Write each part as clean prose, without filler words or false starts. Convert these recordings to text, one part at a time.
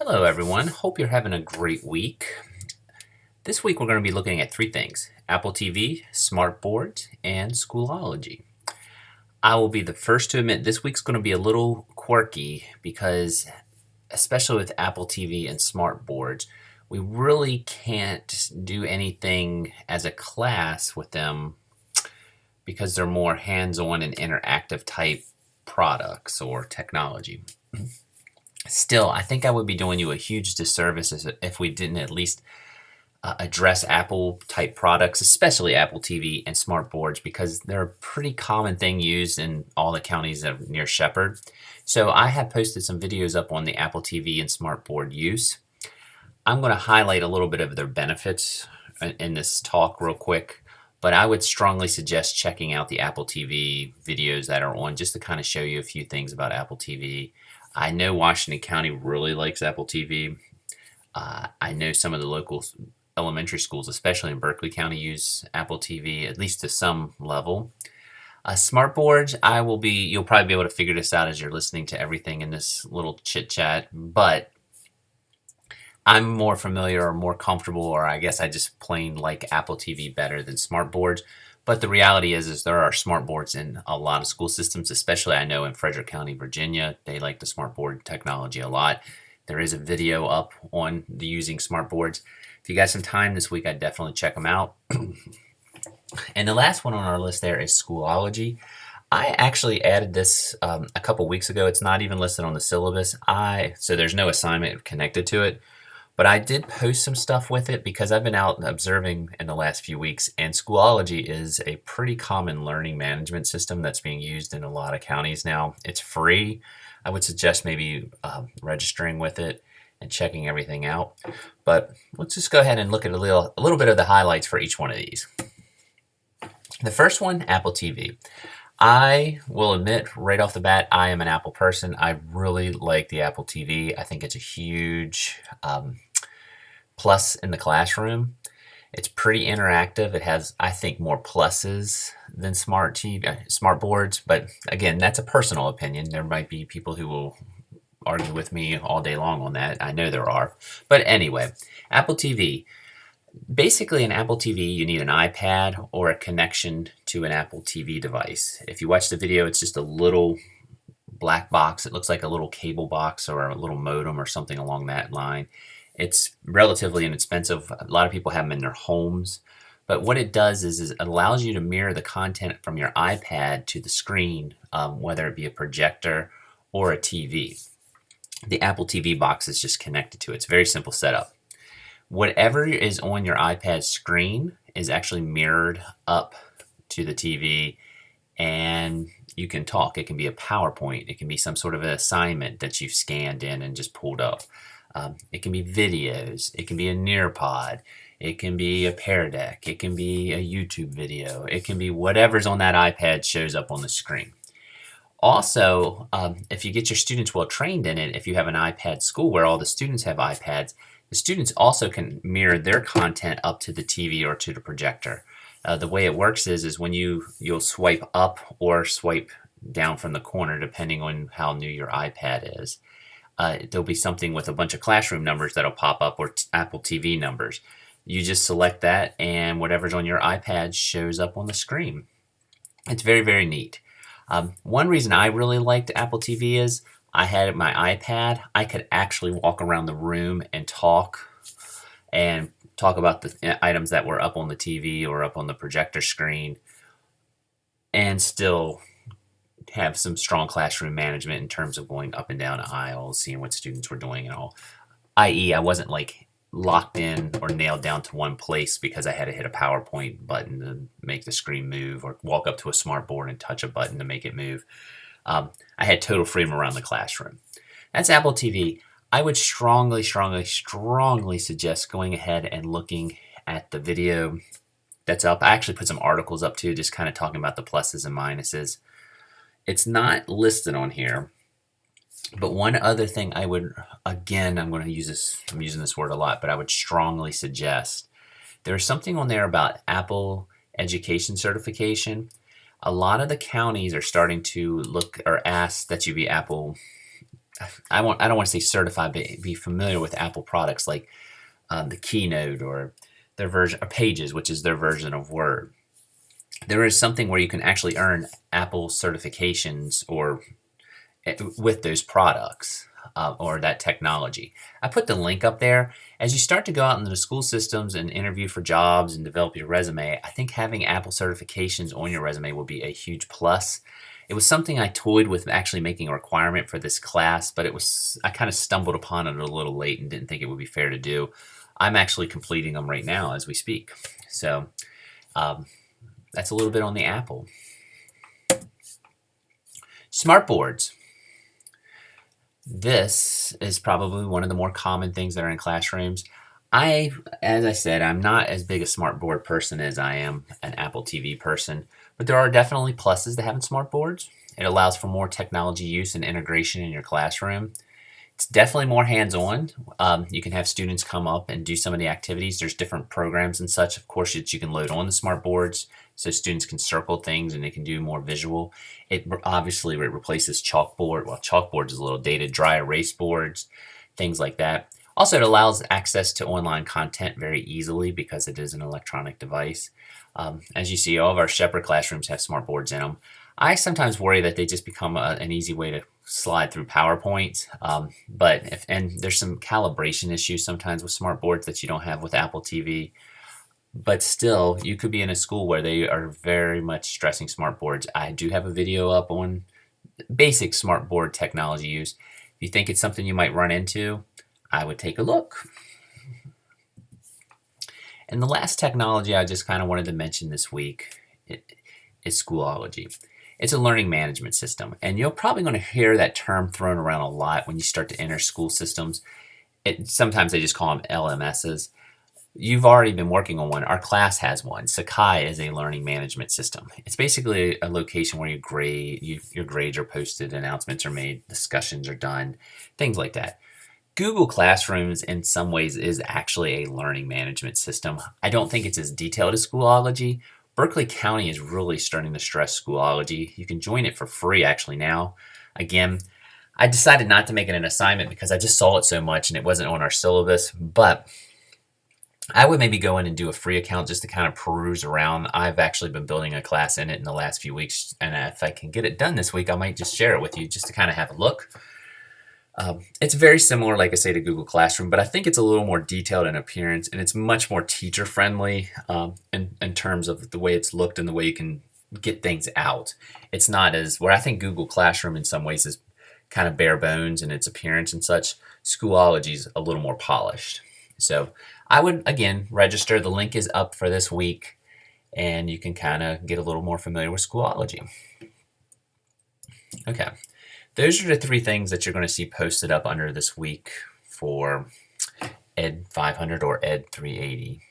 Hello, everyone. Hope you're having a great week. This week, we're going to be looking at three things: Apple TV, smart boards, and Schoology. I will be the first to admit this week's going to be a little quirky because, especially with Apple TV and smart boards, we really can't do anything as a class with them because they're more hands-on and interactive type products or technology. Still, I think I would be doing you a huge disservice if we didn't at least address Apple type products, especially Apple TV and smart boards, because they're a pretty common thing used in all the counties that are near Shepherd. So I have posted some videos up on the Apple TV and smart board use. I'm going to highlight a little bit of their benefits in this talk real quick, but I would strongly suggest checking out the Apple TV videos that are on just to kind of show you a few things about Apple TV. I know Washington County really likes Apple TV. I know some of the local elementary schools, especially in Berkeley County, use Apple TV, at least to some level. Smart boards, you'll probably be able to figure this out as you're listening to everything in this little chit chat, but I'm more familiar or more comfortable, or I guess I just plain like Apple TV better than smart boards. But the reality is there are smart boards in a lot of school systems, especially I know in Frederick County, Virginia, they like the smart board technology a lot. There is a video up on the using smart boards. If you got some time this week, I'd definitely check them out. And the last one on our list there is Schoology. I actually added this a couple weeks ago. It's not even listed on the syllabus. So there's no assignment connected to it. But I did post some stuff with it because I've been out observing in the last few weeks, and Schoology is a pretty common learning management system that's being used in a lot of counties now. It's free. I would suggest maybe registering with it and checking everything out. But let's just go ahead and look at a little bit of the highlights for each one of these. The first one, Apple TV. I will admit right off the bat, I am an Apple person. I really like the Apple TV. I think it's a huge plus in the classroom. It's pretty interactive. It has, I think, more pluses than smart boards. But again, that's a personal opinion. There might be people who will argue with me all day long on that. I know there are. But anyway, Apple TV. Basically, an Apple TV, you need an iPad or a connection to an Apple TV device. If you watch the video, it's just a little black box. It looks like a little cable box or a little modem or something along that line. It's relatively inexpensive. A lot of people have them in their homes. But what it does is it allows you to mirror the content from your iPad to the screen, whether it be a projector or a TV. The Apple TV box is just connected to it. It's a very simple setup. Whatever is on your iPad screen is actually mirrored up to the TV, and you can talk. It can be a PowerPoint. It can be some sort of an assignment that you've scanned in and just pulled up. It can be videos. It can be a Nearpod. It can be a Pear Deck. It can be a YouTube video. It can be whatever's on that iPad shows up on the screen. Also, if you get your students well trained in it, if you have an iPad school where all the students have iPads, the students also can mirror their content up to the TV or to the projector. The way it works is when you'll swipe up or swipe down from the corner, depending on how new your iPad is. There'll be something with a bunch of classroom numbers that'll pop up, or Apple TV numbers. You just select that, and whatever's on your iPad shows up on the screen. It's very, very neat. One reason I really liked Apple TV is I had my iPad. I could actually walk around the room and talk about the items that were up on the TV or up on the projector screen, and still have some strong classroom management in terms of going up and down aisles, seeing what students were doing and all. I.e., I wasn't like locked in or nailed down to one place because I had to hit a PowerPoint button to make the screen move, or walk up to a smart board and touch a button to make it move. I had total freedom around the classroom. That's Apple TV. I would strongly suggest going ahead and looking at the video that's up. I actually put some articles up too, just kind of talking about the pluses and minuses. It's not listed on here, but one other thing I would, again, I'm using this word a lot, but I would strongly suggest, there's something on there about Apple education certification. A lot of the counties are starting to look or ask that you be Apple I don't want to say certified, but be familiar with Apple products like the Keynote or their version or Pages, which is their version of Word. There is something where you can actually earn Apple certifications or with those products or that technology. I put the link up there. As you start to go out into the school systems and interview for jobs and develop your resume, I think having Apple certifications on your resume will be a huge plus. It was something I toyed with actually making a requirement for this class, but I kind of stumbled upon it a little late and didn't think it would be fair to do. I'm actually completing them right now as we speak. So um, that's a little bit on the Apple. Smart boards. This is probably one of the more common things that are in classrooms. As I said, I'm not as big a smart board person as I am an Apple TV person, but there are definitely pluses to having smart boards. It allows for more technology use and integration in your classroom. It's definitely more hands-on. You can have students come up and do some of the activities. There's different programs and such, of course, that you can load on the smart boards so students can circle things and they can do more visual. It obviously it replaces chalkboard. Well, chalkboard is a little dated, dry erase boards, things like that. Also, it allows access to online content very easily because it is an electronic device. As you see, all of our Shepherd classrooms have smart boards in them. I sometimes worry that they just become an easy way to slide through PowerPoint, and there's some calibration issues sometimes with smart boards that you don't have with Apple TV. But still, you could be in a school where they are very much stressing smart boards. I do have a video up on basic smart board technology use. If you think it's something you might run into, I would take a look. And the last technology I just kind of wanted to mention this week is Schoology. It's a learning management system, and you're probably going to hear that term thrown around a lot when you start to enter school systems. Sometimes they just call them LMSs. You've already been working on one. Our class has one. Sakai is a learning management system. It's basically a location where your grades are posted, announcements are made, discussions are done, things like that. Google Classrooms in some ways is actually a learning management system. I don't think it's as detailed as Schoology. Berkeley County is really starting to stress Schoology. You can join it for free actually now. Again, I decided not to make it an assignment because I just saw it so much and it wasn't on our syllabus, but I would maybe go in and do a free account just to kind of peruse around. I've actually been building a class in it in the last few weeks, and if I can get it done this week, I might just share it with you just to kind of have a look. It's very similar, like I say, to Google Classroom, but I think it's a little more detailed in appearance, and it's much more teacher-friendly in terms of the way it's looked and the way you can get things out. It's not where I think Google Classroom in some ways is kind of bare bones in its appearance and such. Schoology's a little more polished. So I would, again, register. The link is up for this week, and you can kind of get a little more familiar with Schoology. Okay. Those are the three things that you're going to see posted up under this week for Ed 500 or Ed 380.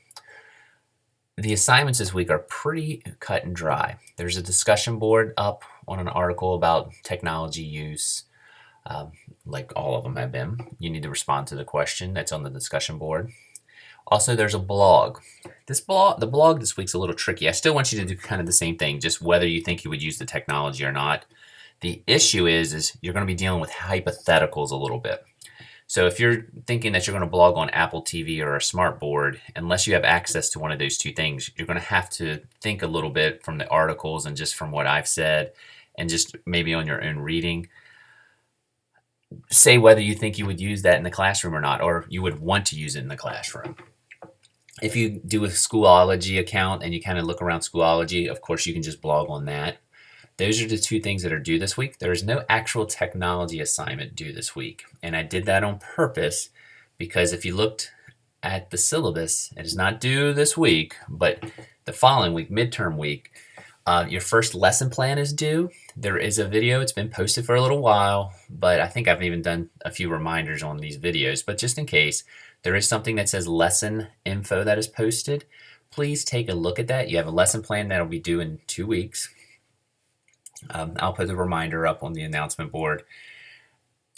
The assignments this week are pretty cut and dry. There's a discussion board up on an article about technology use, like all of them have been. You need to respond to the question that's on the discussion board. Also, there's a blog. The blog this week's a little tricky. I still want you to do kind of the same thing, just whether you think you would use the technology or not. The issue is you're going to be dealing with hypotheticals a little bit. So if you're thinking that you're going to blog on Apple TV or a smart board, unless you have access to one of those two things, you're going to have to think a little bit from the articles and just from what I've said and just maybe on your own reading. Say whether you think you would use that in the classroom or not, or you would want to use it in the classroom. If you do a Schoology account and you kind of look around Schoology, of course you can just blog on that. Those are the two things that are due this week. There is no actual technology assignment due this week. And I did that on purpose because if you looked at the syllabus, it is not due this week, but the following week, midterm week, your first lesson plan is due. There is a video. It's been posted for a little while, but I think I've even done a few reminders on these videos. But just in case, there is something that says lesson info that is posted. Please take a look at that. You have a lesson plan that will be due in 2 weeks. I'll put the reminder up on the announcement board.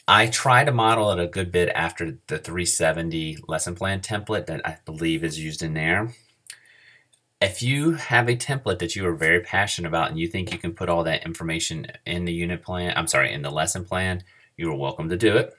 I try to model it a good bit after the 370 lesson plan template that I believe is used in there. If you have a template that you are very passionate about and you think you can put all that information in the in the lesson plan, you're welcome to do it.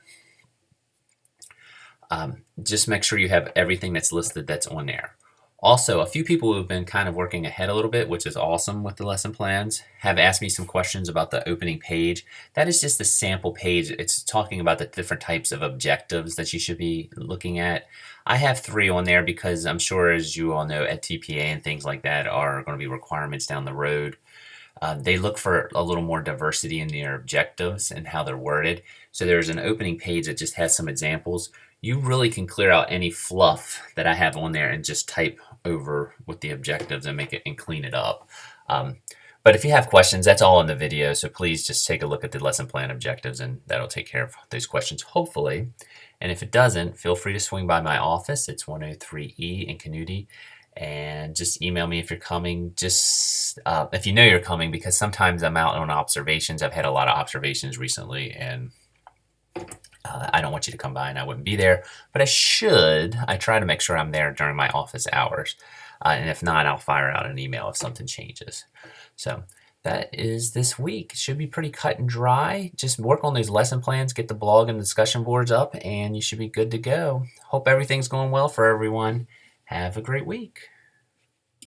Just make sure you have everything that's listed that's on there. Also, a few people who have been kind of working ahead a little bit, which is awesome with the lesson plans, have asked me some questions about the opening page. That is just a sample page. It's talking about the different types of objectives that you should be looking at. I have 3 on there because I'm sure, as you all know, at TPA and things like that are going to be requirements down the road. They look for a little more diversity in their objectives and how they're worded. So there's an opening page that just has some examples. You really can clear out any fluff that I have on there and just type over with the objectives and make it and clean it up. But if you have questions, that's all in the video. So please just take a look at the lesson plan objectives and that'll take care of those questions, hopefully. And if it doesn't, feel free to swing by my office. It's 103E in Canute. And just email me if you're coming. Just if you know you're coming, because sometimes I'm out on observations. I've had a lot of observations recently, and I don't want you to come by and I wouldn't be there. But I try to make sure I'm there during my office hours. And if not, I'll fire out an email if something changes. So that is this week. It should be pretty cut and dry. Just work on those lesson plans, get the blog and discussion boards up, and you should be good to go. Hope everything's going well for everyone. Have a great week.